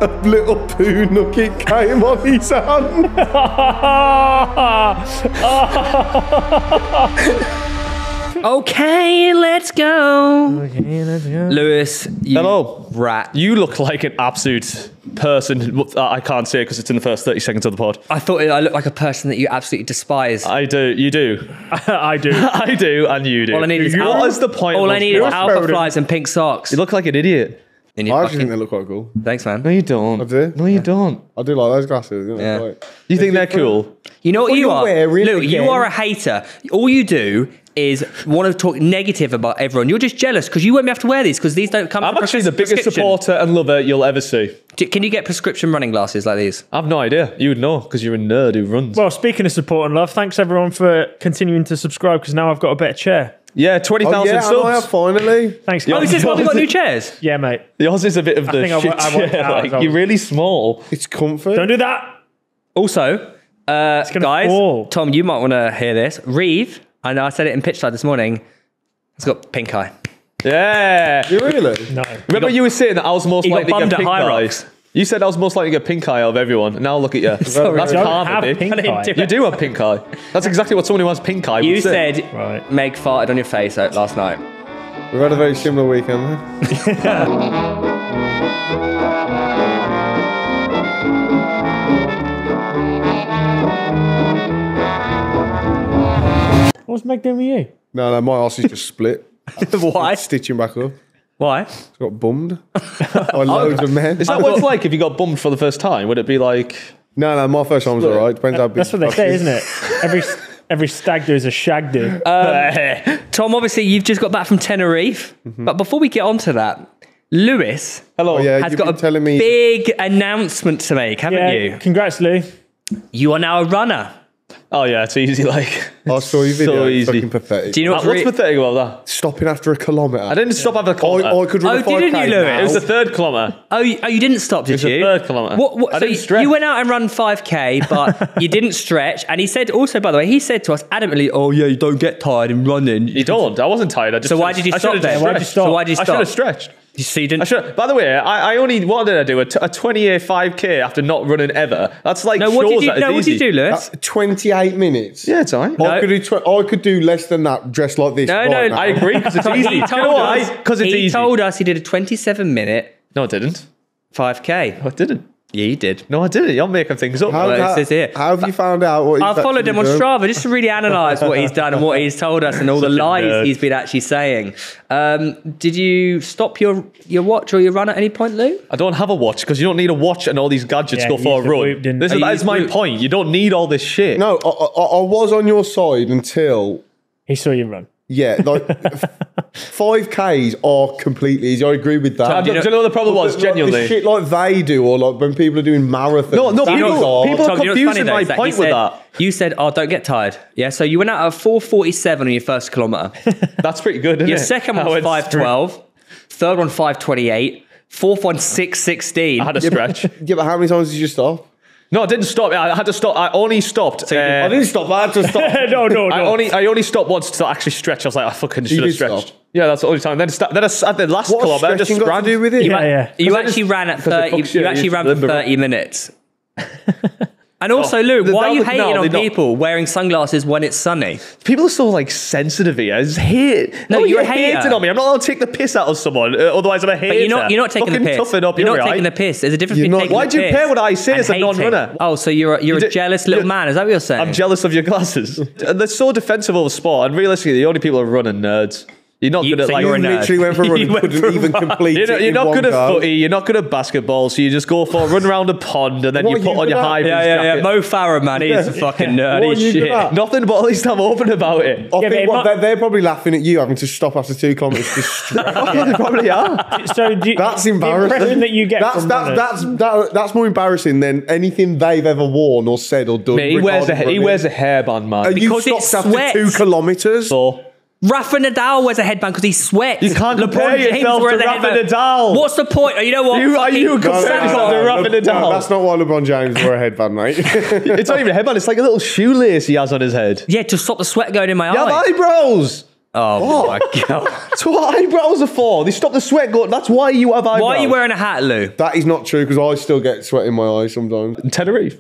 a little poo nugget came on his hand. Okay, let's go. Lewis, you Hello. rat. You look like an absolute person. I can't say it because it's in the first 30 seconds of the pod. I thought I looked like a person that you absolutely despise. I do. You do. I do. I do, and you do. All I need is What is the point? All of I need is us- alpha flies and pink socks. You look like an idiot. And I actually think they look quite cool. Thanks, man. No, you don't. I do. No, you don't. I do like those glasses. You know, Yeah. like- You think they're cool? You know what What you you're are? wearing Luke, you again. are a hater. All you do is want to talk negative about everyone. You're just jealous because you won't be able to wear these because these don't come I'm with actually the biggest prescription. supporter and lover you'll ever see. Can you get prescription running glasses like these? I've no idea. You would know because you're a nerd who runs. Well, speaking of support and love, thanks everyone for continuing to subscribe because now I've got a better chair. Yeah, 20,000 Oh, yeah, subs. I have finally. Thanks, Oh, guys. is this why we got new chairs? Yeah, mate. Yours is a bit of the think I shit wa- I worked chair. out as Like, well. you're really small. It's comfort. Don't do that. Also, gonna guys, fall. Tom, you might want to hear this. Reeve, I know I said it in pitch side this morning, he's got pink eye. Yeah. You really? No. Remember you were saying that I was most he got likely to bummed get at pink High eye. Rocks. You said I was most likely to get pink eye of everyone. Now look at you. Sorry, That's I don't karma, have dude. pink eye. You do have pink eye. That's exactly what someone who has pink eye You would say. said Right. Meg farted on your face last night. We've had a very similar weekend, man. What's Meg doing with you? No, my arse is just split. Why? Stitching back up. Why? It's got bummed. By loads of men. Is that what it's like if you got bummed for the first time? Would it be like... No, my first time was alright. Depends how big. That's what they say, isn't it? Every stag do is a shag do. Tom, obviously, you've just got back from Tenerife. But before we get on to that, Lewis Hello. Oh, yeah, has you've got been a telling me. big announcement to make, haven't yeah, you? congrats, Lou. You are now a runner. Oh, yeah, it's easy. Like, I saw your video. so It's easy. fucking pathetic. Do you know what's What's pathetic about that? Stopping after a kilometre. I didn't stop after a kilometre. I could run Oh, a 5K didn't you, Lewis? now. It was the third kilometre. Oh, you didn't stop, did It's the you? third kilometre. What, I so didn't stretch. you went out and run 5K, but you didn't stretch. And he said also, by the way, he said to us adamantly, oh, yeah, you don't get tired in running. You don't. I wasn't tired. I just So why did you I stop should've then? just Why'd you stretched. stop? So why did you I stop? should have stretched. So you didn't... I should. By the way, I only what did I do? A 20-year 5K after not running ever. That's like No, what shows did you, that it's no, what did you easy. do, Lewis? 28 minutes. Yeah, it's alright. No. I could do less than that dressed like this. No, right no, now. I agree because it's He easy. told You know why? us- Because it's he easy. told us he did a 27-minute No, I didn't. 5K. No, I didn't. Yeah, you did. No, I didn't. You're making things up. How, Well, it how- says here. how have you found out what he's I followed him on actually done? Strava just to really analyse what he's done and what he's told us and all the Such a lies nerd. he's been actually saying. Did you stop your watch or your run at any point, Lou? I don't have a watch because you don't need a watch and all these gadgets Yeah, go you for a used to Whoop, run. didn't- This Oh, is, you that used is my Whoop. point. You don't need all this shit. No, I was on your side until, He saw you run. yeah, like 5Ks are completely easy. I agree with that. Do you know what the problem was? Like, Genuinely. the shit like they do, or like when people are doing marathons. No, that people- is hard. people- Tom, you know what's confusing funny, though, my is that point he with said- that. You said, oh, don't get tired. Yeah, so you went out at 4:47 on your first kilometre. That's pretty good, isn't Your it? second I one was went 5:12. Third one 5:28. Fourth one 6:16. I had a stretch. Yeah, but how many times did you stop? No, I didn't stop. I had to stop. I only stopped. I didn't stop. I had to stop. no. I only stopped once to actually stretch. I was like, I fucking should have did stretched. stop? Yeah, that's the only time. Then I at the last What kilometre, I just stretching got to do sprang. with it? Yeah. You Because I actually just- ran at because it 30. fucks You you, actually you ran for remember. 30 minutes. And also, Lou, why are you hating on people wearing sunglasses when it's sunny? People are so like sensitive here. I just hate. No, you're a hating hater. on me. I'm not allowed to take the piss out of someone. Otherwise, I'm a hater. But you're not taking Fucking the piss. Toughen up. You're not right. taking the piss. There's a difference You're between not- taking Why the do you piss care what I say and as a hating. non-runner? Oh, so you're a do- jealous little man. Is that what you're saying? I'm jealous of your glasses. And they're so defensive of sport. And realistically, the only people who run are nerds. You're not good at so like. you're a You nerd. literally went for a run You and went couldn't for a even run. complete it. You're in not one good at go. footy. You're not good at basketball. So you just go for a run around a pond and then What you are put you on your good at? high vis Yeah. jacket. Mo Farah, man, he's a fucking nerd. What are you He's good shit. at? Nothing, but at least I'm open about it. I Yeah, but think it might- they're probably laughing at you having to stop after 2 kilometres to stretch. They probably are. So do you, That's the embarrassing. impression that you get from runners- that's more embarrassing than anything they've ever worn or said or done. Mate, he wears regarding a running. hairband, man. And you Because it stopped after sweats. 2 kilometres. So Rafa Nadal wears a headband because he sweats. You can't compare LeBron James yourself wears to a Rafa headband. Nadal. What's the point? You know what? Are you Fucking comparing yourself to Rafa Nadal? No, that's not why LeBron James wore a headband, mate. it's not even a headband. It's like a little shoelace he has on his head. Yeah, to stop the sweat going in my You have eyes. eyebrows. Oh my God. That's what eyebrows are for. They stop the sweat going. That's why you have eyebrows. Why are you wearing a hat, Lou? That is not true because I still get sweat in my eyes sometimes. Tenerife?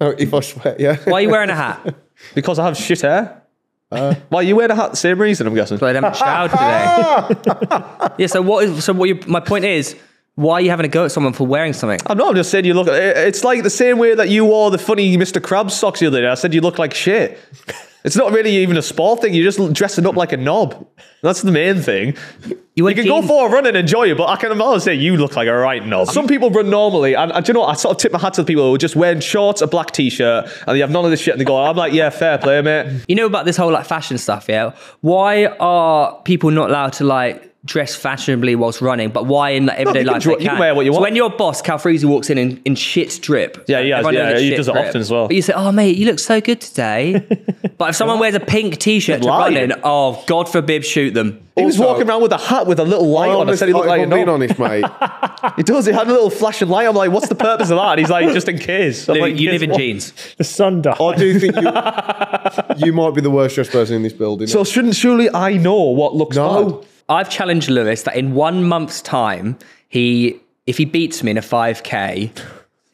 Oh, if I sweat, yeah. Why are you wearing a hat? Because I have shit hair. Why are you wearing a hat? Same reason, I'm guessing. But I haven't showered today. Yeah, my point is, why are you having a go at someone for wearing something? I'm not. I'm just saying you look. It's like the same way that you wore the funny Mr. Krabs socks the other day. I said you look like shit. It's not really even a sport thing. You're just dressing up like a knob. That's the main thing. You can go for a run and enjoy it, but I can always say you look like a right knob. Some people run normally, and do you know what? I sort of tip my hat to the people who are just wearing shorts, a black t-shirt, and they have none of this shit, and they go, I'm like, yeah, fair play, mate. You know about this whole like fashion stuff, yeah? Why are people not allowed to like dress fashionably whilst running, but why in like, everyday life you can wear what you want. So when your boss, Cal Freezy, walks in shit drip. Yeah, he does it often as well. But you say, oh mate, you look so good today. But if someone wears a pink t-shirt to run in, oh, God forbid, shoot them. He was walking around with a hat with a little light on. I said he looked like a knob. Being honest, mate. He does. He had a little flashing light. I'm like, what's the purpose of that? And he's like, just in case. I'm like, you live in jeans. The sun died. I do think you might be the worst dressed person in this building. So surely I know what looks bad. I've challenged Lewis that in 1 month's time, if he beats me in a 5K,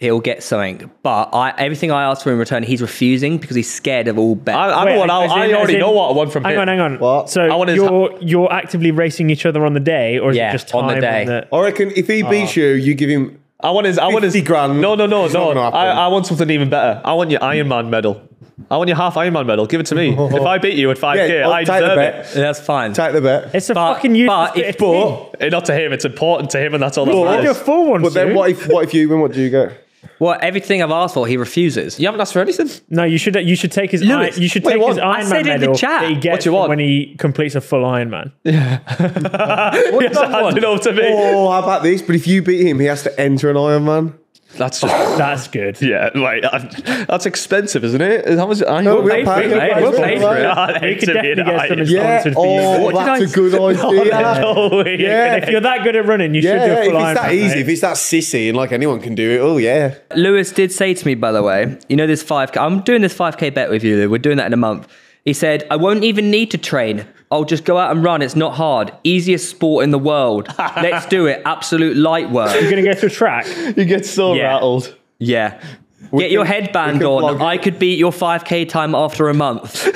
he'll get something. But everything I ask for in return, he's refusing because he's scared of all bets. I already know what I want from him. Hang on. What? So you're actively racing each other on the day, or is it just time on the day? I reckon if he beats you, you give him. I want his 50 grand. No. It's not gonna happen. I want something even better. I want your Ironman medal. I want your half Ironman medal. Give it to me. If I beat you at 5K, I deserve it. Yeah, that's fine. Take the bet. It's a fucking useless But not to him. It's important to him, and that's all that I'll do a matters. full one. But then what if you win? What do you get? Well, everything I've asked for, he refuses. You haven't asked for anything. No, you should take his Lewis, his Ironman medal chat. that he gets when he completes a full Ironman. What does that Hand it over to me. Oh, how about this? But if you beat him, he has to enter an Ironman. That's good. Yeah, like that's expensive, isn't it? How much? We'll pay for it. We'll pay for it. We could definitely get something sponsored for you. Oh, that's a good idea. Yeah, if you're that good at running, you should do a full Ironman. If it's that easy, if it's that sissy and like anyone can do it, oh yeah. Lewis did say to me, by the way, you know this 5K, I'm doing this 5K bet with you, Lou. We're doing that in a month. He said, I won't even need to train. I'll just go out and run. It's not hard. Easiest sport in the world. Let's do it. Absolute light work. You're going to go to a track? You get so rattled. Yeah. Get your headband on. I could beat your 5K time after a month.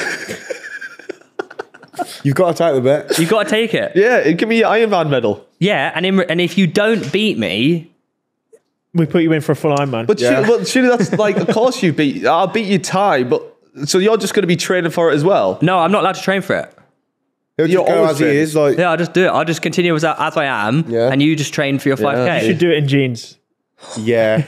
You've got to take the bet. You've got to take it. Yeah, give me your Ironman medal. Yeah, and if you don't beat me... We put you in for a full Ironman. But surely that's like, of course I'll beat you time, but so you're just going to be training for it as well? No, I'm not allowed to train for it. He'll just go as he is. Like, yeah, I'll just do it. I'll just continue as I am, and you just train for your 5K. You should do it in jeans. Yeah.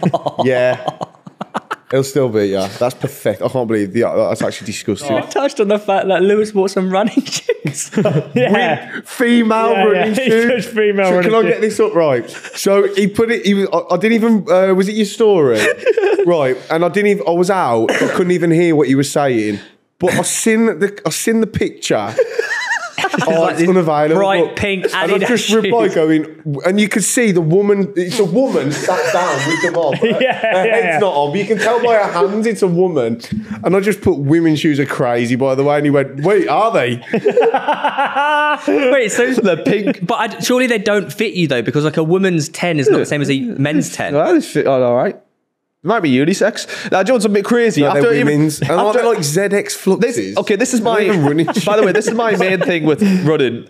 He'll still beat you. That's perfect. I can't believe that's actually disgusting. I touched on the fact that Lewis bought some running shoes. Female running shoes. Female running Can I get this up right? So he put it. I didn't even. Was it your story? Right. And I was out. I couldn't even hear what you were saying. But I seen the picture. It's unavailable. Bright pink Adidas and I just replied going, and you could see the woman, it's a woman sat down with them on. Her head's not on, but you can tell by her hands it's a woman. And I just put women's shoes are crazy, by the way. And he went, wait, are they? Wait, so they're pink. But surely they don't fit you though, because like a woman's 10 is not the same as a men's 10. Well, they fit all right. It might be unisex. Now, John's a bit crazy. No, they're women's. And aren't they like ZX fluxes? This is my... By the way, this is my main thing with running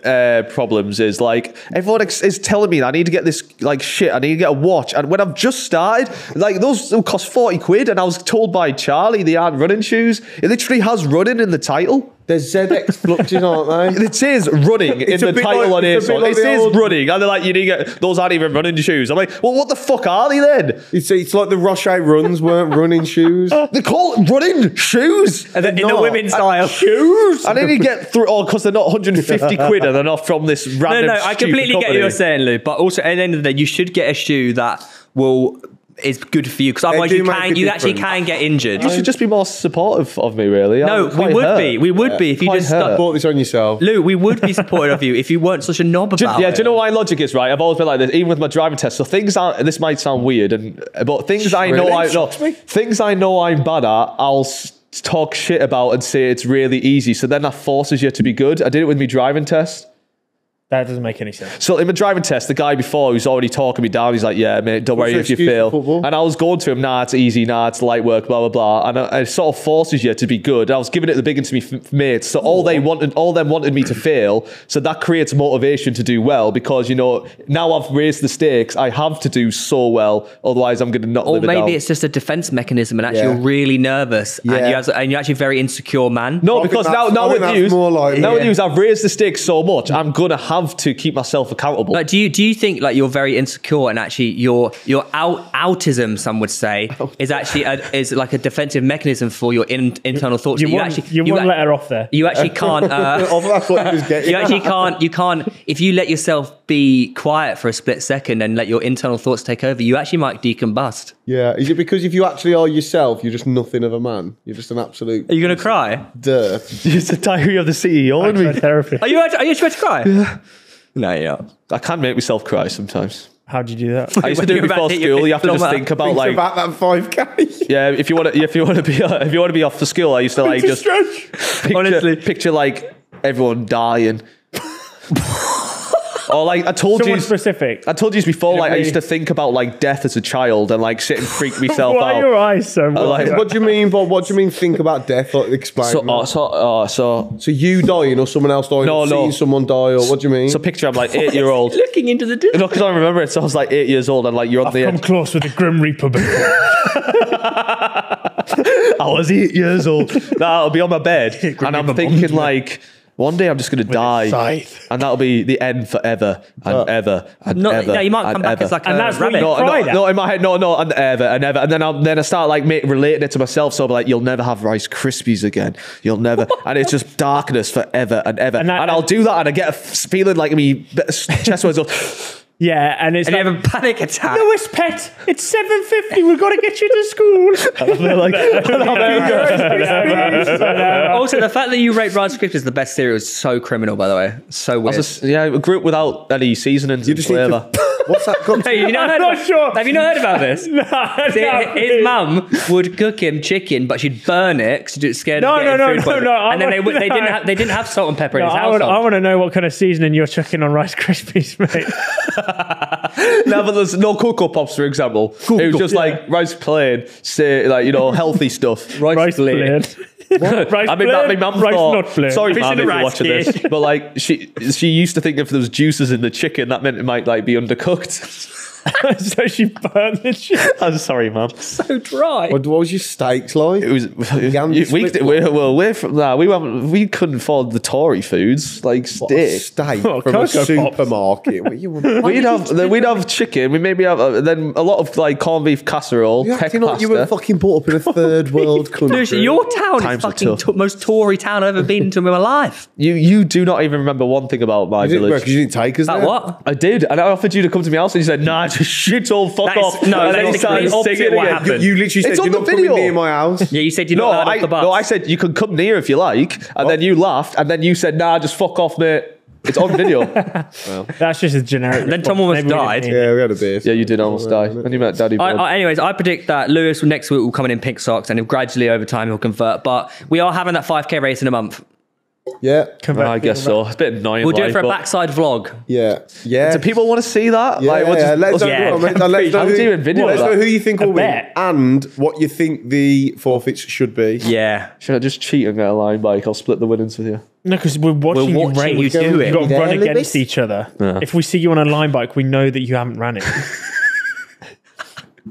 problems is like, everyone is telling me that I need to get this like shit, I need to get a watch. And when I've just started, like those will cost 40 quid. And I was told by Charlie they aren't running shoes. It literally has running in the title. There's ZX fluxes, aren't they? It says running in the title on ASOS. It says running, and they're like, you need to get those aren't even running shoes. I'm like, well, what the fuck are they then? It's like the Rocher runs weren't running shoes. They call it running shoes, and in the women's style shoes. And then you get through because they're not 150 quid, and they're not from this random. No, I completely get what you're saying, Lou. But also at the end of the day, you should get a shoe that is good for you, because otherwise you actually can get injured. You should just be more supportive of me, really. No, we would be if you just bought this on yourself. Lou, we would be supportive of you if you weren't such a knob about it. Yeah, do you know why logic is right? I've always been like this, even with my driving test. So things aren't, this might sound weird, but things I know I'm bad at, I'll talk shit about and say it's really easy. So then that forces you to be good. I did it with my driving test. That doesn't make any sense. So in my driving test, the guy before who's already talking me down, he's like, yeah, mate, don't worry if you fail. And I was going to him, nah, it's easy, nah, it's light work, blah, blah, blah. And it sort of forces you to be good. I was giving it the big into me mates. So all them wanted me to fail. So that creates motivation to do well because, you know, now I've raised the stakes, I have to do so well. Otherwise, I'm going to not live it down. Or maybe it's just a defense mechanism and actually you're really nervous and you're actually a very insecure man. No, because now with news, I've raised the stakes so much, I'm going to have to keep myself accountable. Like, do you think like you're very insecure and actually your outism, some would say, is actually is like a defensive mechanism for your internal thoughts? You won't let her off there. You actually can't. That's what he was getting. You actually can't. You can't. If you let yourself be quiet for a split second and let your internal thoughts take over, you actually might decombust. Yeah. Is it because if you actually are yourself, you're just nothing of a man? You're just an absolute. Are you going to cry? Dirt. It's the diary of the CEO. Therapy. Are you about to cry? Yeah. No, you're not. I can make myself cry sometimes. How do you do that? I used to do it before school. You have to just think about about that 5K. Yeah, if you want to be off for school, I used to like just picture like everyone dying. Or like I told you specific. I told you before, like I used to think about like death as a child and like sit and freak myself out. Why are your eyes so much? Like, what do you mean, Bob? What do you mean think about death? Like, explain. So you dying or someone else dying? No. Seeing someone die or what do you mean? So picture I'm like 8-year-old. Looking into the distance. No, because I remember it. So I was like 8 years old and like you're on I've the come close with the Grim Reaper before. I was 8 years old. Now I'll be on my bed and I'm thinking like, one day I'm just going to die, and that'll be the end forever and ever and ever. No, you might come back as like a rabbit. No, in my head, no, and ever and ever, and then I start like relating it to myself. So I'll be like, you'll never have Rice Krispies again. You'll never, and it's just darkness forever and ever. And I'll do that, and I get a feeling like me chest was up. Yeah, and it's and you have a panic attack. Lewis, pet, it's 7:50. We've got to get you to school. Also, the fact that you rate Rice Krispies as the best cereal is so criminal, by the way. So weird. I grew up without any seasonings and flavour. What's that got to I'm not sure. Have you not heard about this? No. His mum would cook him chicken, but she'd burn it because she'd scared of getting food. And then they didn't have salt and pepper in his household. I want to know what kind of seasoning you're chucking on Rice Krispies, mate. No, but there's no Cocoa Pops, for example. It was just like rice plain, say like healthy stuff. Rice plain. I mean, my mum thought. Sorry, mum, if you're watching dish. this, but like she used to think if there was juices in the chicken, that meant it might like be undercooked. So she burned the chicken. I'm sorry, mum. So dry. What was your steaks like? It was. We're from that. We couldn't afford the Tory foods like steak. Steak from a supermarket. We'd have chicken. We maybe have then a lot of like corned beef casserole. You acting like you were fucking brought up in a third world country. Dude, your town is fucking most Tory town I've ever been to in my life. You do not even remember one thing about my village. Because you didn't take us there. What? I did, and I offered you to come to my house, and you said, "Nah, just shit all fuck off." No, and that's the opposite what happened. You literally said you're not coming near my house. Yeah, you said you're not allowed off the bus. No, I said you can come near if you like, and then you laughed, and then you said, "Nah, just fuck off, mate." It's on video. Well, that's just a generic. Then Tom almost died. Yeah, we had a beer. Yeah, you did almost die. And you met Daddy Bob. Anyways, I predict that Lewis next week will come in pink socks, and gradually over time he'll convert. But we are having that 5K race in a month. Yeah. I guess so. It's a bit annoying. We'll do it for a backside vlog. Yeah. Yeah. Do people want to see that? Yeah, let's know who you think will win and what you think the forfeits should be. Yeah. Should I just cheat and get a line bike? I'll split the winnings with you. No, because we're watching you race. You do it. You've got to run against each other. Yeah. If we see you on a line bike, we know that you haven't ran it.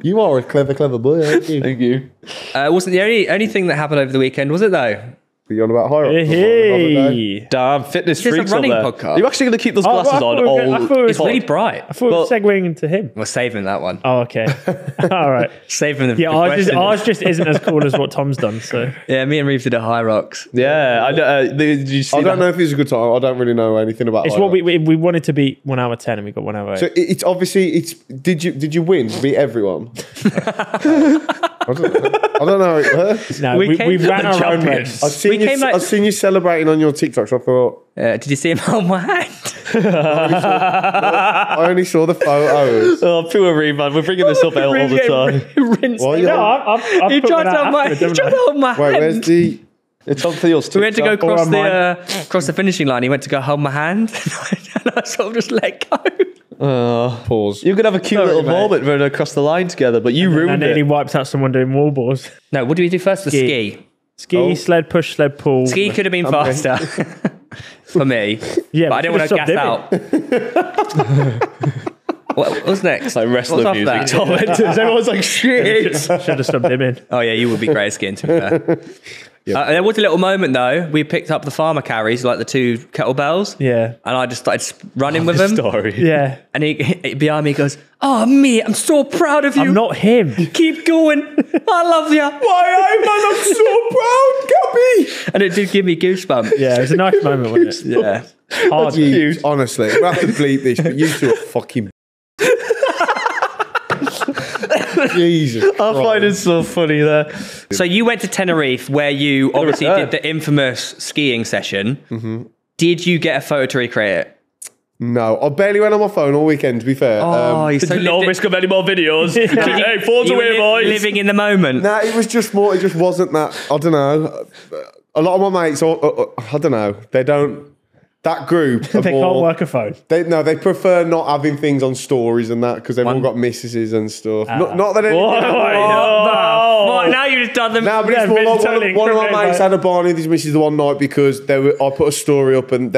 You are a clever boy, aren't you? Thank you. Wasn't the only thing that happened over the weekend, was it though? Are you on about high rocks? Hey. Damn, fitness freaks running on there. podcast. Are you actually going to keep those glasses on? It's really bright. I thought we were segueing into him. We're saving that one. Oh, okay. All right. Saving the ours just isn't as cool as what Tom's done. So yeah, me and Reeve did a high rocks. Yeah, did you see I don't know if it was a good time. I don't really know anything about it. It's what we wanted to be 1 hour 10 and we got 1 hour 8. So it's obviously did you win to beat everyone? I don't know how it works. No, we ran our own race. I've seen you celebrating on your TikTok, so I thought... did you see him hold my hand? I only saw the photos. Oh, poor Reed, man. We're bringing this up all the time. Why are you No, I've He put tried that to hold my, afterwards, he haven't tried to I? hold my Wait, hand. where's the... It's on Theo's We went to go TikTok. cross the finishing line. He went to go hold my hand, and I sort of just let go. Pause. You could have a cute Sorry, little mate. moment running across the line together, but you I ruined nearly it. wiped out someone doing wall balls. No, what do we do first? The ski. Ski, sled push, sled pull. Ski could have been faster for me. Yeah, but I didn't want to gas out. What's next? Like wrestling What's music. off Tom that? enters. Everyone's like, shit. Should have stubbed him in. Oh yeah, you would be great at skiing, to be fair. There was a little moment though. We picked up the farmer carries, like the 2 kettlebells. Yeah. And I just started running with them. Story. Yeah. And he behind me goes, "Oh mate, I'm so proud of you. I'm not him. Keep going. I love you. Why, man? I'm so proud, Gabby." And it did give me goosebumps. Yeah, it was a nice moment, wasn't it? Yeah. Hard. You, honestly, we have to bleep this, but you two are fucking... Jesus I find it so funny there. So you went to Tenerife, where you obviously return. did the infamous skiing session. Mm-hmm. Did you get a photo to recreate it? No, I barely went on my phone all weekend, to be fair. You so No risk of any more videos. Hey, phones you were away, boys. living in the moment. Nah, it was just more, it just wasn't that, I don't know. A lot of my mates, I don't know, they don't, that group are They more, can't work a phone. They prefer not having things on stories and that because they've all got missuses and stuff. Not that anything. What? Now you've just done them. No, but it's more like one of my mates had a Barney with his missus the one night because I put a story up and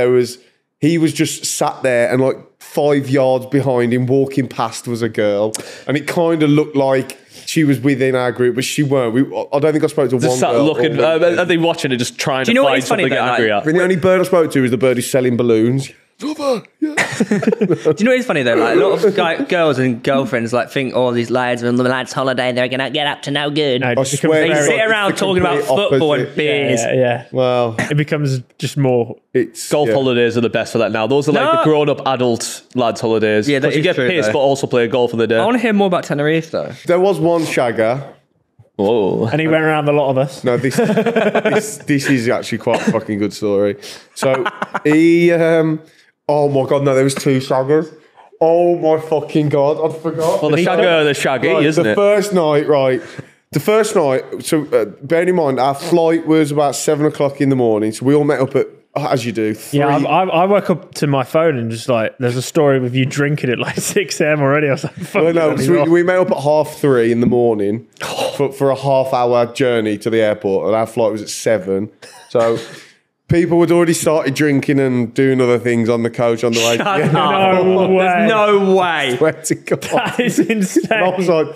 he was just sat there and like 5 yards behind him walking past was a girl and it kind of looked like she was within our group, but she weren't. I don't think I spoke to Just one sat girl. looking, are they watching it, just trying Do you to know what find is funny something to though, get angry like- at? And the only bird I spoke to was the bird who's selling balloons. Do you know what is funny though? Like a lot of girls and girlfriends like think, "Oh, these lads are on the lads' holiday. They're gonna get up to no good." No, I it becomes swear They it's sit like around the talking about complete football and opposite. beers. yeah. Well, It becomes just more. it's Golf yeah. holidays are the best for that now. Those are like No. the grown-up adult lads' holidays. Yeah, that Because you is get true, pissed, though. but also play golf on the day. I want to hear more about Tenerife though. There was one shagger. Whoa. And he went around a lot of us. No, this is actually quite a fucking good story. So he, oh my god, no, there was 2 shaggers. Oh my fucking god, I forgot. Well, the shagger, the shaggy, Right, isn't the it? first night, right? The first night. So bear in mind, our flight was about 7 o'clock in the morning. So we all met up at, as you do, 3. Yeah, I woke up to my phone and just like, there's a story with you drinking at like 6 a.m. already. I was like, fuck. Well, no, so we met up at 3:30 in the morning for a half-hour journey to the airport, and our flight was at 7. So people had already started drinking and doing other things on the coach on the way. No way. There's no way. Swear to God. That is insane. And I was like,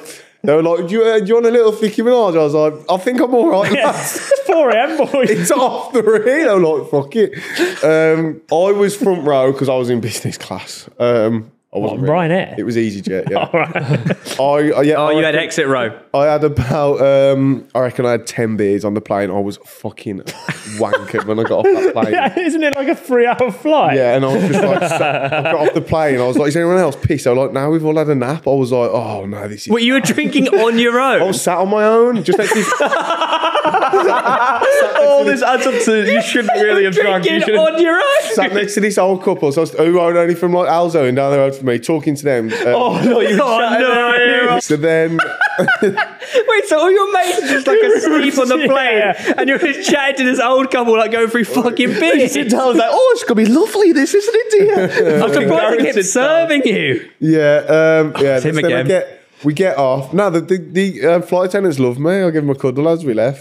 they were like, do you want a little thicky Minaj? I was like, I think I'm all right. It's 4 a.m. boys. It's off the rail. I'm like, fuck it. I was front row because I was in business class. I wasn't really. Ryanair? It was EasyJet, yeah. All right. Oh, you had reckon- exit row. I had about, I reckon I had 10 beers on the plane. I was fucking wankered when I got off that plane. Yeah, isn't it like a 3-hour flight? Yeah, and I was just like, I got off the plane. I was like, is anyone else pissed? I was like, no, we've all had a nap. I was like, oh no, this is. What, you were drinking on your own? I was sat on my own. Just next to this. All this adds up to you shouldn't really have drunk. You Drinking should on your own? Sat next to this old couple. So I was, who are only from like Alzo and down the road from me, talking to them. Oh no, you no. So then. Wait, so all your mates are just like asleep on the plane and you're just chatting to this old couple like going through fucking beers? I was like, oh, it's gonna be lovely, this, isn't it, dear? I'm surprised they kept serving you. Yeah, yeah. Him then again. we get off. No, the flight attendants love me. I give them a cuddle as we left.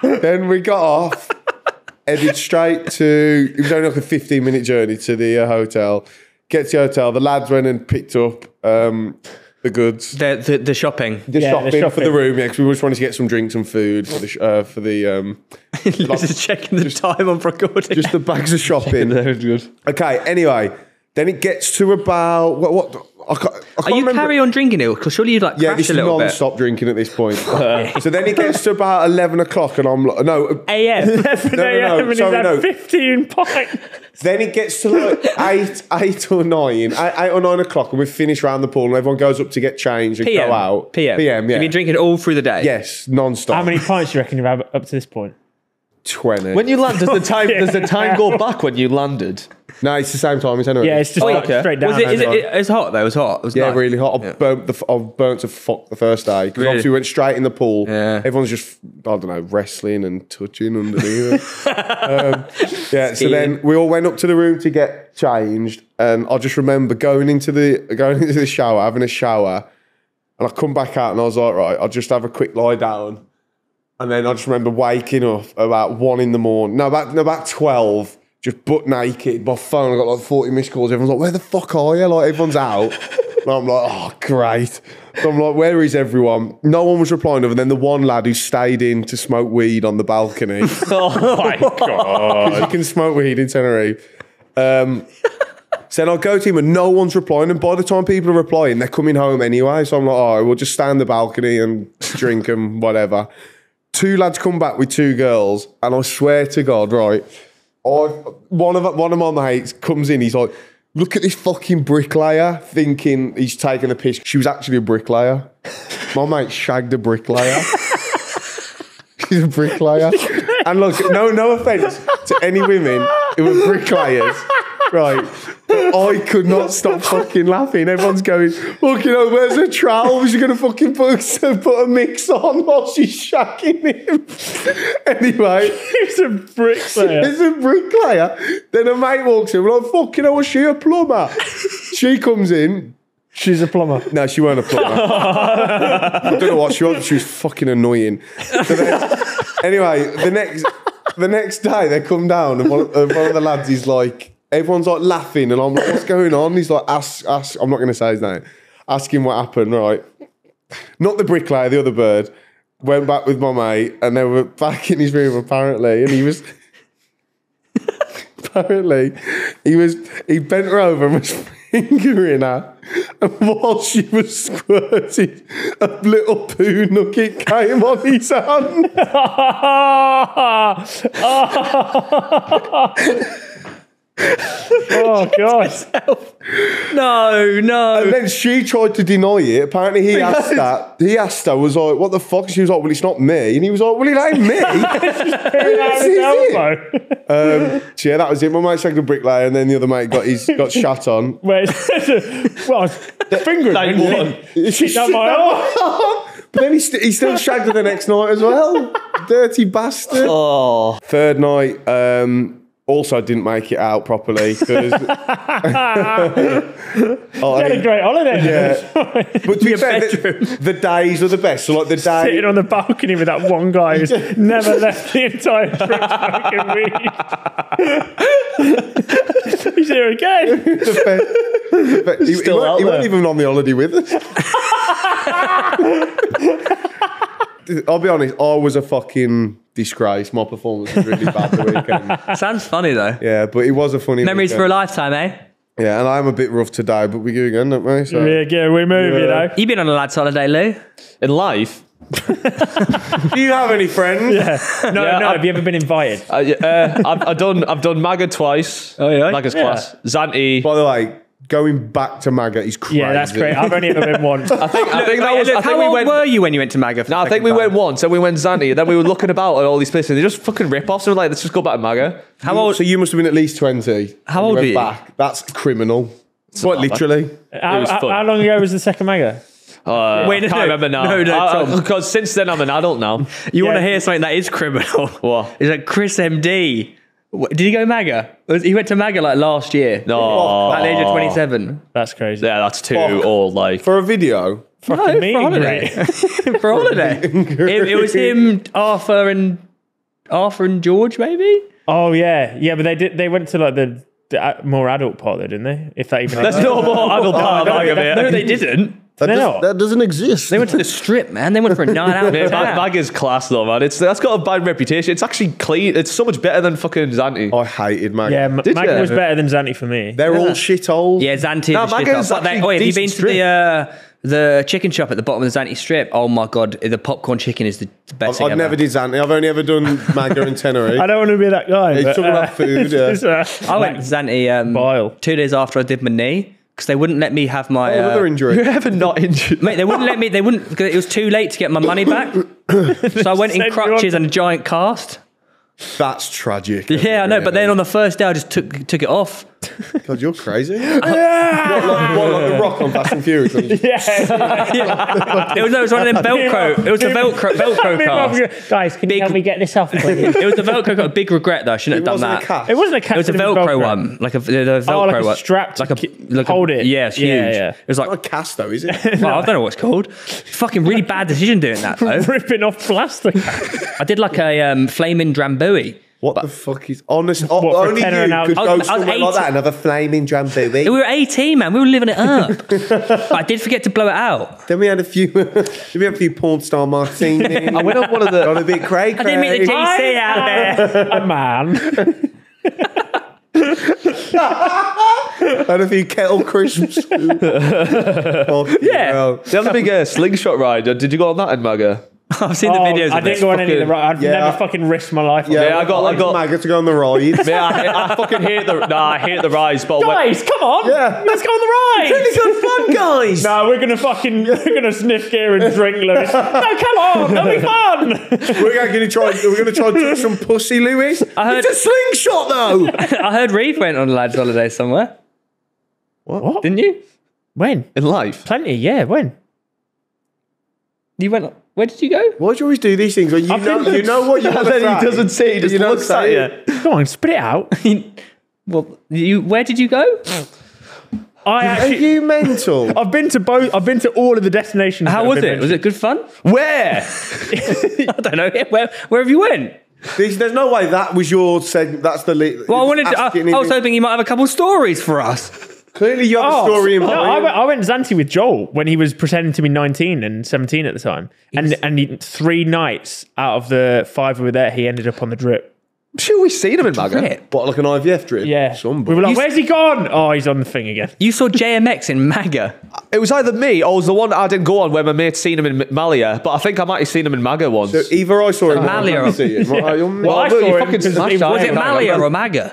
Then we got off, headed straight to. It was only like a 15-minute journey to the hotel. Get to the hotel. The lads went and picked up the goods. The shopping. The Yeah, shopping the for shopping. the room, yeah, because we just wanted to get some drinks and food for the Just checking the time on recording. just the bags of shopping. That was good. Okay, anyway, then it gets to about what I can't Are you remember. carry on drinking it? Because surely you'd like Yeah, crash this a is little bit. non-stop drinking at this point. So then it gets to about 11 o'clock and I'm like, no. AM. 11 No, a.m. and he's sorry, had no. 15 pints. Then it gets to like 8 or 9 o'clock and we've finished round the pool and everyone goes up to get changed and PM. go out. PM. PM, yeah. You've been drinking all through the day? Yes, non-stop. How many pints do you reckon you've had up to this point? 20. When you land, does the time go back when you landed? No, it's the same time as Tenerife. Yeah, it's just straight down. It's hot though. It was hot. It was nice. Really hot. I burnt to fuck the first day because Really? obviously we went straight in the pool. Yeah. Everyone's just, I don't know, wrestling and touching underneath. So then we all went up to the room to get changed, and I just remember going into the shower, having a shower, and I come back out and I was like, right, I'll just have a quick lie down, and then I just remember waking up about 1 in the morning. No, about 12. Just butt naked, my phone, I got like 40 missed calls. Everyone's like, where the fuck are you? Like, everyone's out. And I'm like, oh, great. So I'm like, where is everyone? No one was replying other than the one lad who stayed in to smoke weed on the balcony. Oh my God. You can smoke weed in Tenerife. So then I'll go to him and no one's replying. And by the time people are replying, they're coming home anyway. So I'm like, oh, we'll just stay on the balcony and drink and whatever. 2 lads come back with 2 girls. And I swear to God, right, one of my mates comes in, he's like, look at this fucking bricklayer, thinking he's taking a piss. She was actually a bricklayer. My mate shagged a bricklayer. She's a bricklayer. And look, no offence to any women who were bricklayers, right? But I could not stop fucking laughing. Everyone's going, look, where's her trowel? She's going to fucking put a mix on while she's shagging him. Anyway. He's a bricklayer. He's a bricklayer. Then a mate walks in. We're like, fucking hell, was she a plumber? She comes in. She's a plumber. No, she weren't a plumber. I don't know what she was. She was fucking annoying. So then, anyway, the next day they come down and one of the lads is like, everyone's like laughing and I'm like, what's going on? He's like, ask, I'm not going to say his name. Ask him what happened, right? Not the bricklayer, the other bird. Went back with my mate and they were back in his room apparently, and he was... Apparently, he bent her over and was fingering her, and while she was squirting, a little poo nugget came on his hand. Oh God! No. And then she tried to deny it. Apparently, he asked her, was like, "What the fuck?" She was like, "Well, it's not me." And he was like, "Well, it ain't me." So yeah, that was it. My mate shagged a bricklayer, and then the other mate got shot on. Wait, well, finger. She done my arm. But then he still shagged her the next night as well. Dirty bastard. Oh. Third night. Also, didn't make it out properly because You had a great holiday. Yeah, but to be fair, the days are the best. So like the day Sitting on the balcony with that one guy who's never left the entire trip smoking weed. He's here again. he wasn't even on the holiday with us. I'll be honest, I was a fucking disgrace. My performance was really bad the weekend. Sounds funny though. Yeah, but it was a funny Memories weekend. for a lifetime, eh? Yeah, and I am a bit rough today, but we go again, don't we? So. Yeah, we move, You been on a lad's holiday, Lou? In life? Do you have any friends? Yeah. No. Have you ever been invited? I've done MAGA twice. Oh, yeah? MAGA's class. Zante. By the way, going back to MAGA is crazy. Yeah, that's great. I've only ever been once. I think that was. I think How we old went. were you when you went to MAGA? No, I think we went once, and we went Zante, and then we were looking about at all these places, and they just fucking rip offs. So we're like, let's just go back to MAGA. How old? So you must have been at least 20. How when old went were you? Back. That's criminal. Quite literally. How long ago was the second mega? Wait, I can't remember now. No, Tom. Because since then I'm an adult now. You want to hear something that is criminal? What? It's like Chris MD. Did he go MAGA? He went to MAGA like last year. No. At the age of 27. That's crazy. Yeah, that's too Fuck. old. Like For a video. Fucking No, meet for and holiday. greet. For holiday. It was him, Arthur and George, maybe? Oh yeah, but they went to like the more adult part though, didn't they? If that even. There's no more adult part of MAGA, mate. No, they didn't. That doesn't exist. They went to the strip, man. They went for a night out. Mate, MAGA's class though, man. That's got a bad reputation. It's actually clean. It's so much better than fucking Zante. I hated MAGA. Yeah, Did MAGA you? was better than Zante for me. They're all shitholes. Yeah, Zante. No, is the shit MAGA's up. But actually have you been decent to the chicken shop at the bottom of the Zante strip? Oh my god, the popcorn chicken is the best thing I've ever. never did Zante. I've only ever done MAGA in Tenerife. I don't want to be that guy. He's but, talking about food, yeah. I went to Zante Bile. 2 days after I did my knee because they wouldn't let me have my. Another injury. You're ever not injured. Mate, they wouldn't let me. They wouldn't because it was too late to get my money back. So I went in Send you crutches on- and a giant cast. That's tragic. Yeah, I know. But then on the first day, I just took it off. God, you're crazy. What, like the Rock on Fast and Furious? Yeah. It was one of them Velcro. It was a Velcro cast. Guys, can you help me get this off, please? It was the Velcro. Got a big regret though. I shouldn't have done that. It wasn't a cast. It was a Velcro one, like a Velcro like a one, strap to hold it. Yeah, it's huge. Yeah. It was like Not a cast though, is it? well, I don't know what it's called. Fucking really bad decision doing that though. Ripping off plastic. I did like a flaming Drambuie. What the fuck is honest? for Only tenner an you hour? could I go was somewhere 18. like that and have a flaming Drambuie. We were 18, man. We were living it up. But I did forget to blow it out. Then we had a few porn star martinis. I went on one of the. Got a bit cray. I didn't mean the GC out there. A man. Had a few kettle crisps. Yeah. They had a big slingshot ride. Did you go on that in Maga? I've seen the videos. I of didn't it. go on any of the rides. I've Yeah. never fucking risked my life on Yeah, it. I got- Maggot to go on the ride. Yeah, I fucking hate the. Nah, I hate the rides. But Guys, come on. Yeah. Let's go on the ride. good fun, guys. No, we're gonna sniff gear and drink, Lewis. No, come on, that'll be fun. We're gonna try and touch some pussy, Lewis. heard- It's a slingshot though. I heard Reeve went on a lads' holiday somewhere. What? Didn't you? When? in life. Plenty, yeah, when? You went. Where did you go? Why do you always do these things? When you know what you want to say. Then he doesn't say. He just You don't looks say at you. Come on, spit it out. Well, where did you go? I Are actually, you mental? I've been to both. I've been to all of the destinations. How that have was been it? Was it good fun? Where? I don't know. Where have you went? There's no way that was your segment. That's the. Well, I was hoping you might have a couple stories for us. Clearly, you have a story in No, mind. I went Zante with Joel when he was pretending to be 19 and 17 at the time. And 3 nights out of the 5 we were there, he ended up on the drip. I'm sure we've seen him in Maga. Drip. What, like an IVF drip? Yeah. Somebody. We were like, where's he gone? Oh, he's on the thing again. You saw JMX in Maga. It was either me or it was the one that I didn't go on where my mate seen him in Malia, but I think I might have seen him in Maga once. So either I saw him Malia. or I see him. Well, I saw you him fucking 'cause smashed he was that. Was it Yeah, Malia or Maga?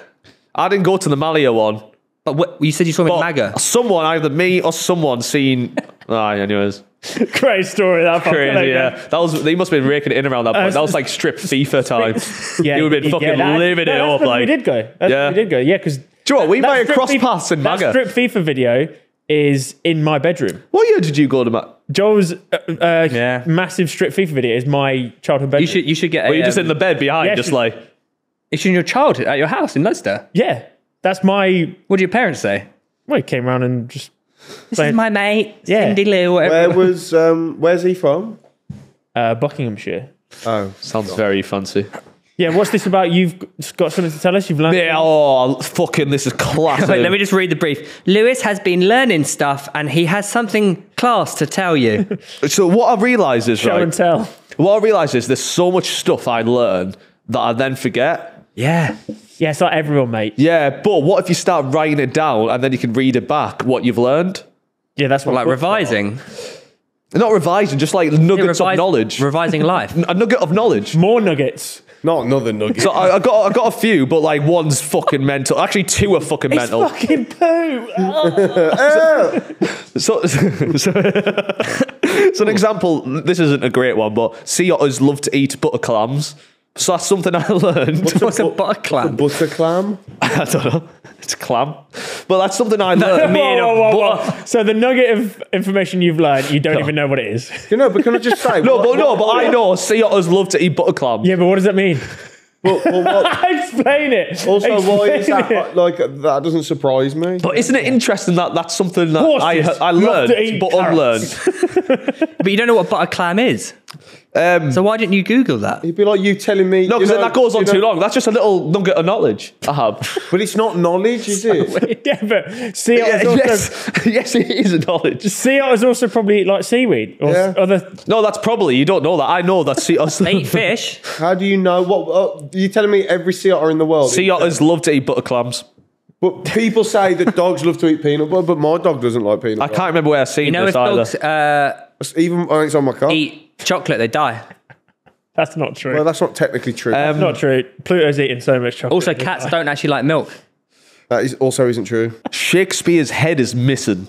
I didn't go to the Malia one. But you said you saw him in But Maga. someone, either me or someone, seen. Anyways, Great story, that fucker. crazy. Yeah, that was. They must have been raking it in around that point. That was like strip FIFA time. Yeah, You would have been fucking living it up. We Like, did go. Yeah. We did go. Yeah, because do you know what? We might have crossed paths in That Maga. strip FIFA video is in my bedroom. What year did you go to Maga? Joel's Yeah. massive strip FIFA video is my childhood bedroom. You should get. Were you just in the bed behind, Yeah, just she- like? It's in your childhood at your house in Leicester. Yeah, that's my. What do your parents say? Well, he came around and just. This is my mate, Yeah. Cindy Lou. Whatever. Where's he from? Buckinghamshire. Oh, Sounds very fancy. Yeah, what's this about? You've got something to tell us? You've learned. Yeah, oh, fucking, this is classic. Wait, let me just read the brief. Lewis has been learning stuff and he has something class to tell you. So what I realise is, Show and tell. what I realise is there's so much stuff I learn that I then forget. Yeah. Yeah, it's like everyone, mate. Yeah, but what if you start writing it down and then you can read it back, what you've learned? Yeah, that's what. Like revising. Not revising, just like nuggets of knowledge. Revising life. A nugget of knowledge. More nuggets. not another nugget. So I got a few, but like one's fucking mental. Actually, 2 are fucking It's mental. fucking poo. So an example, this isn't a great one, but sea otters love to eat butter clams. So that's something I learned. What's a butter clam? Butter clam? I don't know. It's a clam. But that's something I learned. Whoa. So the nugget of information you've learned, you don't even know what it is. You know, but can I just say? But I know sea otters love to eat butter clams. Yeah, but what does that mean? Well, what, Explain it. also, why is Explain it. that? Like, that doesn't surprise me. But isn't it interesting that that's something that Horses I love learned, to eat but carrots. unlearned? But you don't know what butter clam is. So why didn't you Google that? It'd be like you telling me. No, you because know- that goes on you know- too long. That's just a little nugget of knowledge I have. But it's not knowledge, is it? Yeah, but sea otters also. Yes, it is knowledge. Sea otters also probably eat like seaweed or Yeah. other. No, that's probably, you don't know that. I know that sea otters. They eat fish. How do you know what? Are you telling me every sea otter in the world? Sea otters love to eat butter clams. But people say that dogs love to eat peanut butter, but my dog doesn't like peanut I butter. can't remember where I've seen You know, this if either. dogs Even when it's on my car. eat chocolate, they die. That's not true. Well, that's not technically true. Not true. Pluto's eating so much chocolate. Also, cats don't actually like milk. That is also isn't true. Shakespeare's head is missing.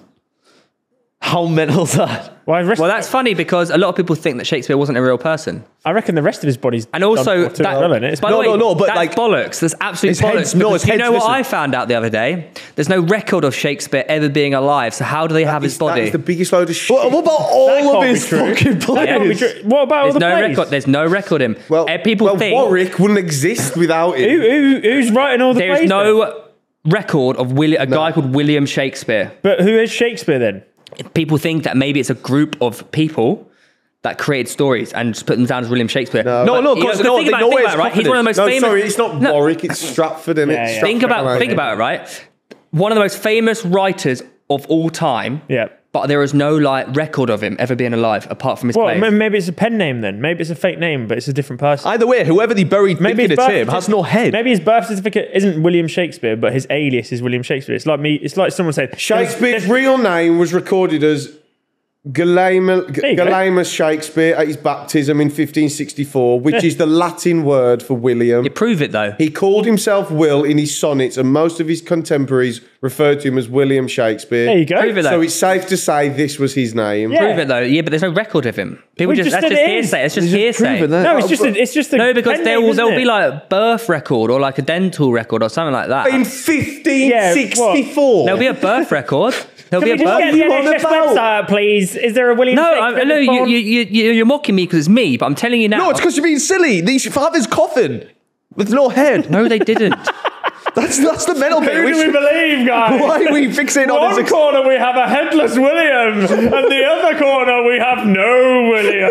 How mental is that? Well, that's funny because a lot of people think that Shakespeare wasn't a real person. I reckon the rest of his body's And also, done well, isn't it? by the way, but that's like bollocks. That's absolute his bollocks. head's- no, because his you know head's what missing. I found out the other day? There's no record of Shakespeare ever being alive. So how do they have his That body? is the biggest load of shit. What about all That of can't his be true. fucking That can't be plays? true. What about all There's the no plays? record. There's no record of him. People think Warwick wouldn't exist without him. Who's writing all the there's plays? no then? record of a guy called William Shakespeare. But who is Shakespeare then? People think that maybe it's a group of people that created stories and just put them down as William Shakespeare. No, But, no, you know, because think about it, right? He's one of the most No, famous. sorry, it's not No. Warwick, it's Stratford, isn't it? Yeah, yeah. Think about it, right? One of the most famous writers of all time. Yeah. But there is no record of him ever being alive apart from his Well, plays. maybe it's a pen name then. Maybe it's a fake name, but it's a different person. Either way, whoever they buried thinking it's him has no head. Maybe his birth certificate isn't William Shakespeare, but his alias is William Shakespeare. It's like me. It's like someone saying Shakespeare's real name was recorded as Gallienus Shakespeare at his baptism in 1564, which is the Latin word for William. You prove it though. He called himself Will in his sonnets, and most of his contemporaries referred to him as William Shakespeare. There you go. Prove it though. So it's safe to say this was his name. Yeah. Prove it though. Yeah, but there's no record of him. People We just just that's said just it is. hearsay. It's just You're just hearsay. proving that. No, it's just a No, because pen there'll name, isn't be it? like a birth record or like a dental record or something like that. In 1564. There'll be a birth record. There'll Can be we a just get birth. the you on NHS about? website up, please? Is there a William No, Shakespeare? no, born? you're mocking me because it's me, but I'm telling you now. No, it's because you're being silly. They should have his coffin with no head. No, they didn't. That's the mental bit. Who do we believe, guys? Why are we fixating on One his... corner we have a headless William, and the other corner we have no William.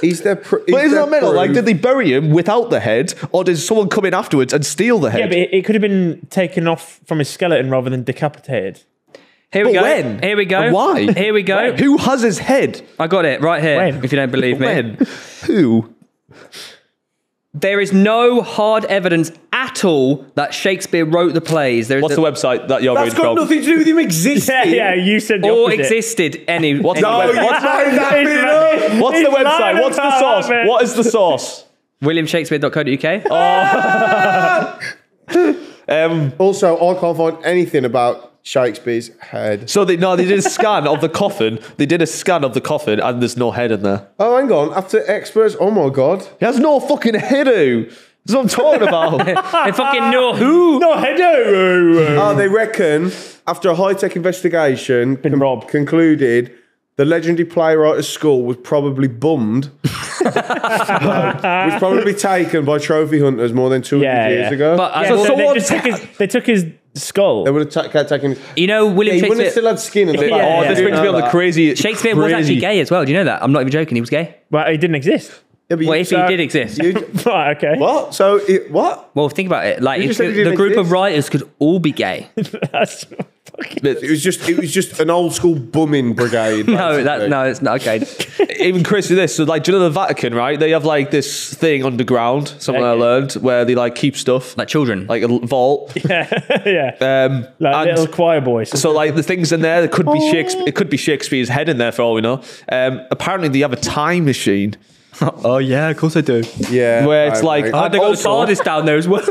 Is there But isn't that mental? Like, did they bury him without the head, or did someone come in afterwards and steal the Yeah, head? but it could have been taken off from his skeleton rather than decapitated. Here we But go. when? Here we go. And why? Here we go. Who has his head? I got it right here. When? If you don't believe me. When? Who? There is no hard evidence at all that Shakespeare wrote the plays. There's What's the website that you're That's reading got from? nothing to do with him existing. Yeah, you said the or opposite. existed any. What's any the web- what's that What's the website? What's the source? What is the source? WilliamShakespeare.co.uk. Also, I can't find anything about Shakespeare's head. So they did a scan of the coffin. They did a scan of the coffin, and there's no head in there. Oh, hang on. After experts, oh my God. He has no fucking head. That's what I'm talking about. They fucking know who. No, hello. Oh, they reckon, after a high-tech investigation, robbed. concluded the legendary playwrights' skull was probably bummed. was probably taken by trophy hunters more than 200 years ago. But Yeah, so so someone- they took his skull. They would have taken... you know, William He wouldn't have Shakespeare. still had skin. And Yeah, This yeah. brings me on the crazy. Shakespeare was actually gay as well. Do you know that? I'm not even joking. He was gay. Well, he didn't exist. Yeah, but Well, you- if he did exist. Right, okay. What? So, what? Well, think about it. Like, You if just said he the didn't group of exist. writers could all be gay. That's fucking... It was just an old school bumming brigade. No, basically. it's not okay. Even crazy this. So, like, do you know the Vatican, right? They have like this thing underground. Something I Okay. learned where they like keep stuff, Like children. like a vault. yeah. Like And little choir boys. so, like, the things in there, it could be Shakespeare. It could be Shakespeare's head in there for all we know. Apparently, they have a time machine Oh yeah, of course I do. Yeah. where it's right, like, right. Oh, they got the also- TARDIS down there as well.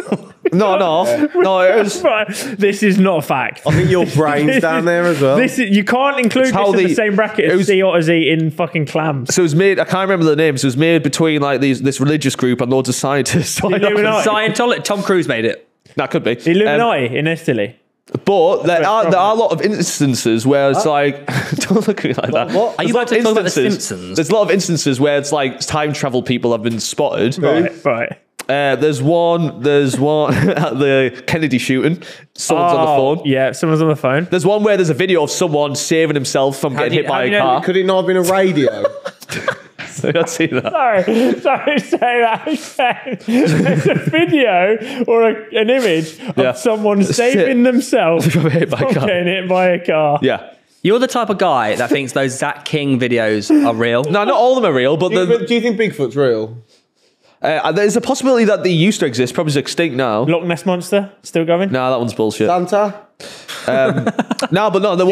no. It was, Right, this is not a fact. I think your brain's down there as well. You can't include how this in the they- same bracket it as was- sea otters eating fucking clams. so it was made. I can't remember the names. It was made between like this religious group and loads of scientists. Illuminati. Scientology. Tom Cruise made it. That could be The Illuminati in Italy. But there are a lot of instances where it's like, don't look at me like that. What? Are you about to talk about The Simpsons? There's a lot of instances where it's like time travel people have been spotted. Right. There's one at the Kennedy shooting. Someone's on the phone. Yeah, someone's on the phone. There's one where there's a video of someone saving himself from getting do you- hit by how do a you know- car. Could it not have been a radio? I've seen that. Sorry, say that. There's a video or an image of Yeah. someone saving themselves From getting hit by a from car. getting hit by a car. Yeah. You're the type of guy that thinks those Zach King videos are real. No, not all of them are real, but Do you think Bigfoot's real? there's a possibility that they used to exist. Probably is extinct now. Loch Ness Monster, still going? No, that one's bullshit. Santa? No, but no, the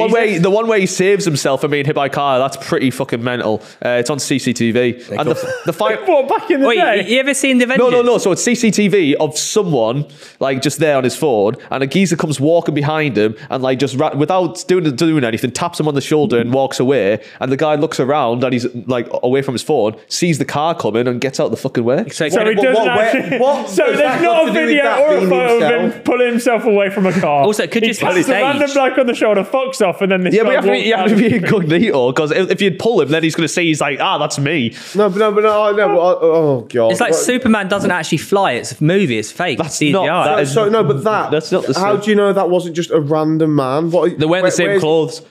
one way he saves himself from being hit by a car, that's pretty fucking mental. It's on CCTV. And the fight. What, back in the day? You ever seen the Avengers? No. So it's CCTV of someone like just there on his phone, and a geezer comes walking behind him and like just without doing anything, taps him on the shoulder and walks away. And the guy looks around and he's like away from his phone, sees the car coming and gets out the fucking way. So he doesn't actually. So there's not a video or a photo of him pulling himself away from a car. Also, it could just be taps the random staged. bloke on the shoulder, fucks off, and then this Yeah, guy but you have to be incognito, because if you'd pull him, then he's going to say he's like, that's me. No. Oh god. It's like Superman doesn't actually fly. It's a movie. It's fake. That's CGI. not- that is- So no, but That's not the How same. do you know that wasn't just a random man? What, They're wearing the same where's- clothes.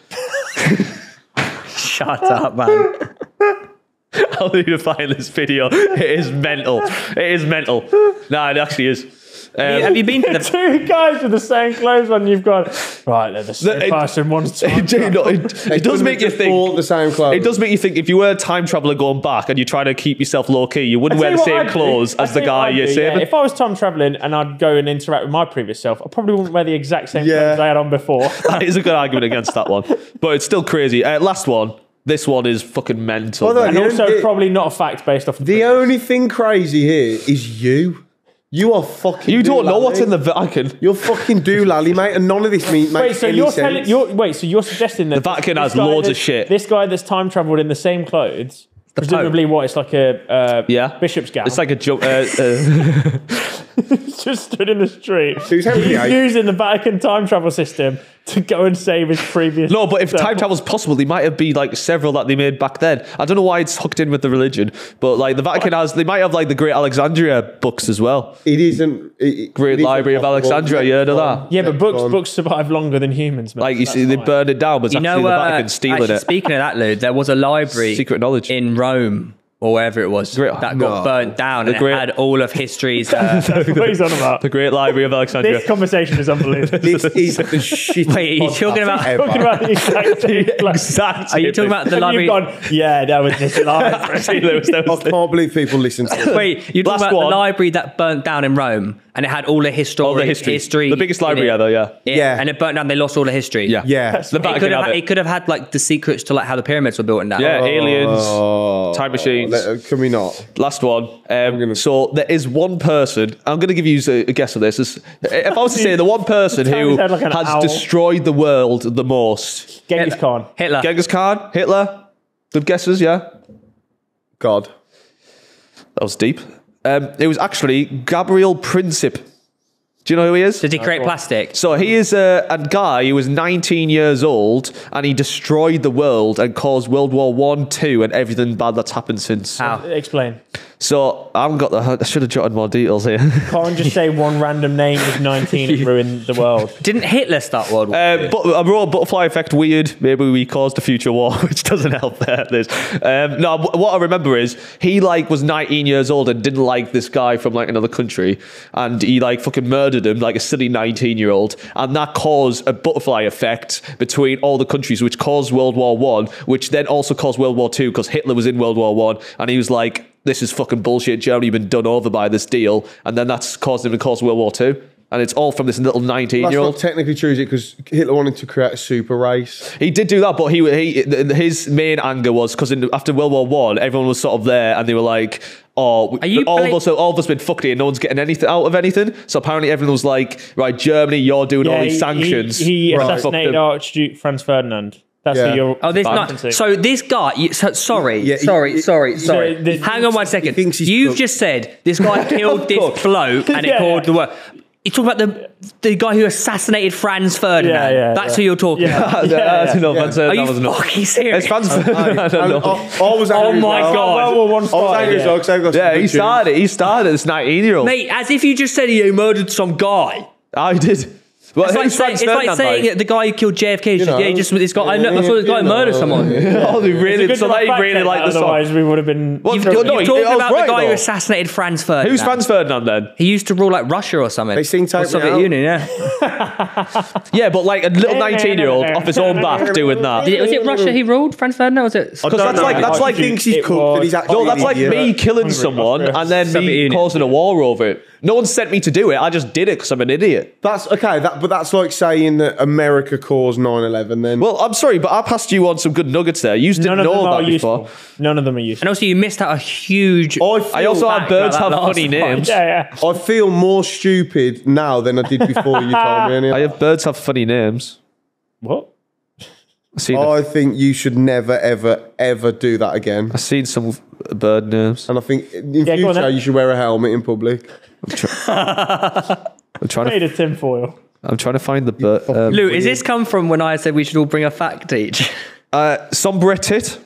Shut up, man. I'll need to find this video. It is mental. It is mental. Nah, it actually is. Have you been to the... two guys with the same clothes on. You've gone right. They're the same person. One's time. It does make you think. All the same clothes. It does make you think if you were a time traveler going back and you're trying to keep yourself low key, you wouldn't wear the same clothes as the guy you're saving. If I was time traveling and I'd go and interact with my previous self, I probably wouldn't wear the exact same clothes I had on before. That is a good argument against that one, but it's still crazy. Last one. This one is fucking mental. Although- And also probably not a fact based off The only thing crazy here is you. You are fucking. You don't know doolally. what's in the Vatican. You're fucking doolally, mate, and none of this makes Wait, so any you're sense. so you're suggesting that The Vatican this has guy loads of that's- shit. This guy that's time travelled in the same clothes, presumably what? It's like a bishop's gown. It's like a joke. just stood in the street. He's using the Vatican time travel system to go and save his previous. No, but if self. time travel's possible, there might have been like several that they made back then. I don't know why it's hooked in with the religion, but like the Vatican they might have like the Great Alexandria books as well. It isn't. Great Library of Alexandria, you heard of that? Yeah, but books survive longer than humans. Mate. Like you see, they burned it down, but it's You know, actually the Vatican stealing actually, it. speaking of that, Lou, there was a library Secret knowledge. in Rome or wherever it was that got burnt down, and it had all of history's. That's what he's on about. The Great Library of Alexandria. This conversation is unbelievable. This is the shit. Wait, are you talking about? Talking about the Exact Are you same talking about the Have library? you gone, yeah, that was this library. I can't believe people listen to it. Wait, you're talking Last about one. the library that burnt down in Rome, and it had all the history. The biggest in library it. ever, yeah. Yeah. And it burnt down. They lost all the history. Yeah. Yeah. The It Vatican could, have it could have had like the secrets to like how the pyramids were built and that. Yeah, aliens, Oh, time machines. Can we not? Last one. So there is one person. I'm going to give you a guess of this. If I was to say the one person Tell who his head like an has owl. destroyed the world the most. Genghis Khan. Hitler. Genghis Khan, Hitler. Good guesses, yeah. God. That was deep. It was actually Gabriel Princip. Do you know who he is? Did he create plastic? So he is a guy who was 19 years old, and he destroyed the world and caused World War I, II, and everything bad that's happened since. How? Explain. So I haven't got I should have jotted more details here. Can't just say one random name was 19 and ruin the world. Didn't Hitler start World War II? But I wrote butterfly effect weird. Maybe we caused a future war, which doesn't help there. No, what I remember is he like was 19 years old and didn't like this guy from like another country, and he like fucking murdered him like a silly 19-year-old, and that caused a butterfly effect between all the countries, which caused World War I, which then also caused World War II because Hitler was in World War I, and he was like, this is fucking bullshit. Germany been done over by this deal, and then that's caused him to cause World War II. And it's all from this little That's 19-year-old. not technically true, is it? Because Hitler wanted to create a super race. He did do that, but his main anger was because after World War I, everyone was sort of there, and they were like, "Oh, all of us been fucked here. No one's getting anything out of anything." So apparently, everyone was like, "Right, Germany, you're doing all these sanctions." He Right. assassinated Archduke Franz Ferdinand. That's who you're. Oh, this not. referencing. So this guy. Sorry. So Hang on one second. thinks he's You've cooked. just said this guy killed this bloke and it Yeah. called the world. You're talking about the guy who assassinated Franz Ferdinand. Yeah, That's who you're talking about. I don't know. Franz Are Ferdinand was you not. fucking serious? It's Franz Ferdinand. I don't know. I was angry as my well. God. World War I I was angry as well because they've got some Yeah, good he tunes. started this 19-year-old. Mate, as if you just said he murdered some guy. I did. Well, It's like, who's Franz Ferdinand, saying like? the guy who killed JFK. You know. This guy. I saw this guy You know. murdered someone. Oh, they really, so they really like the song. Otherwise, we would have been. Well, You're no, talking I was about right, the guy who though. assassinated Franz Ferdinand. Who's Franz Ferdinand then? He used to rule like Russia or something. They sing Take Or Me Soviet Out. Union, yeah. Yeah, but like a little 19-year-old off his own back doing that. Was it Russia he ruled? Franz Ferdinand? Was it? Because that's like He thinks he's It cooked, was- but he's actually no, that's an like idiot. me killing Hungary, someone Austria. and then Soviet me Union. causing a war over it. No one sent me to do it. I just did it because I'm an idiot. That's okay. But that's like saying that America caused 9/11. Then, Well, I'm sorry, but I passed you on some good nuggets there. You didn't know that before. None of them are useful. And also, you missed out a huge. I also had birds have funny names. Yeah. I feel more stupid now than I did before you told me. I have birds have funny names. What? I think you should never, ever, ever do that again. I've seen some bird names. And I think in go on future then. you should wear a helmet in public. I'm trying Made to. of tinfoil. I'm trying to find the bird. Lou, is this come from when I said we should all bring a fact each? Sombre tit,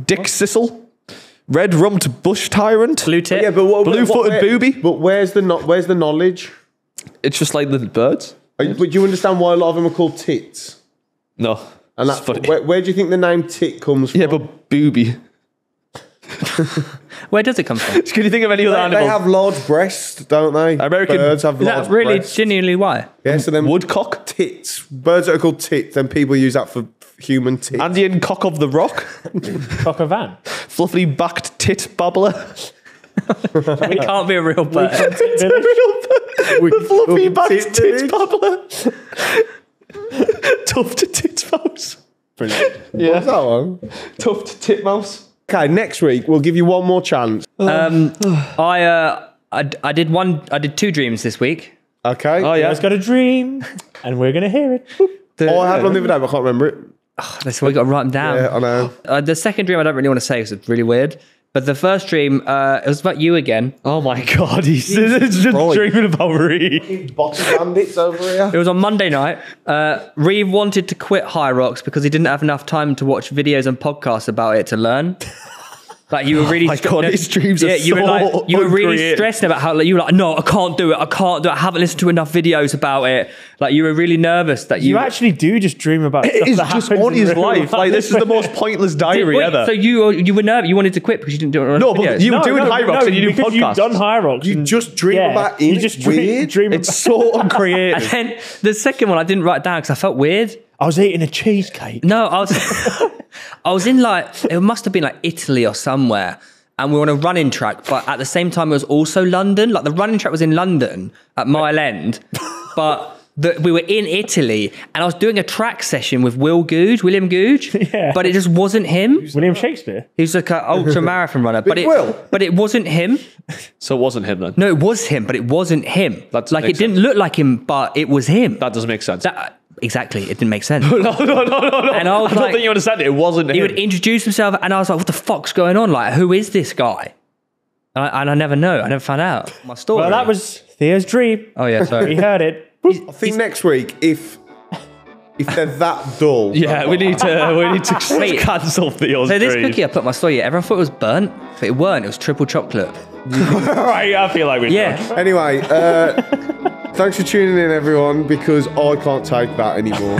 Dick Sissel, red rumped bush tyrant. Blue tip? Yeah, but Blue-footed booby? But where's the knowledge? It's just like the birds. But do you understand why a lot of them are called tits? No, And it's that's funny. where do you think the name tit comes from? Yeah, but booby. Where does it come from? Can you think of any other they animal? have large breasts, don't they? American- birds have Is large that really breasts. genuinely why? Yeah, so then Woodcock, tits. Birds that are called tits, then people use that for human tits. Andean cock of the rock, Cock a van. fluffy backed tit babbler. It can't be a real bird. The fluffy backed tit village. babbler. Tufted tit mouse. Brilliant. What's that one? Tufted tit mouse. Okay, next week we'll give you one more chance. I did 2 dreams this week. Okay. Oh, yeah. I've got a dream, and we're going to hear it. I had one the other day, but I can't remember it. That's why we got to write them down. Yeah, I know. The second dream I don't really want to say because it's really weird. But the first dream, it was about you again. Oh my god, he's just right. dreaming about Reeve. Bottom bandits over here. It was on Monday night. Reeve wanted to quit High Rocks because he didn't have enough time to watch videos and podcasts about it to learn. Like you were really, my God, his dreams are you were so you were really uncreative. stressing about how you were like, no, I can't do it. I haven't listened to enough videos about it. Like you were really nervous that You actually do just dream about stuff It is that just happens on in his real life. Like this is the most pointless diary Wait, ever. so you were nervous. You wanted to quit because you didn't do it. On No, but videos. you were doing High Rocks and you do because podcasts. You've done High Rocks. You and- just dream about it. You just Weird. dream It's about. so uncreative. And then the second one I didn't write down because I felt weird. I was eating a cheesecake. No, I was in like, it must have been like Italy or somewhere. And we were on a running track, but at the same time, it was also London. Like the running track was in London at Mile End, but we were in Italy and I was doing a track session with William Googe, Yeah. but it just wasn't him. William Shakespeare. He was like an ultra marathon runner, but Will. it wasn't him. So it wasn't him then. No, it was him, but it wasn't him. That doesn't Like make it didn't look like him, but it was him. That doesn't make sense. Exactly, it didn't make sense. No. And I was I don't like, think you understand it. It wasn't he him. would introduce himself, and I was like, "What the fuck's going on? Like, who is this guy?" And I never know. I never found out my story. Well, that was Theo's dream. Oh yeah, He sorry. heard it. I think next week, if they're that dull, Yeah, we need to Wait. cancel Theo's So this dream. cookie I put on my story, everyone thought it was burnt, but it weren't. It was triple chocolate. Right, I feel like we. Yeah. Anyway, thanks for tuning in, everyone, because I can't take that anymore.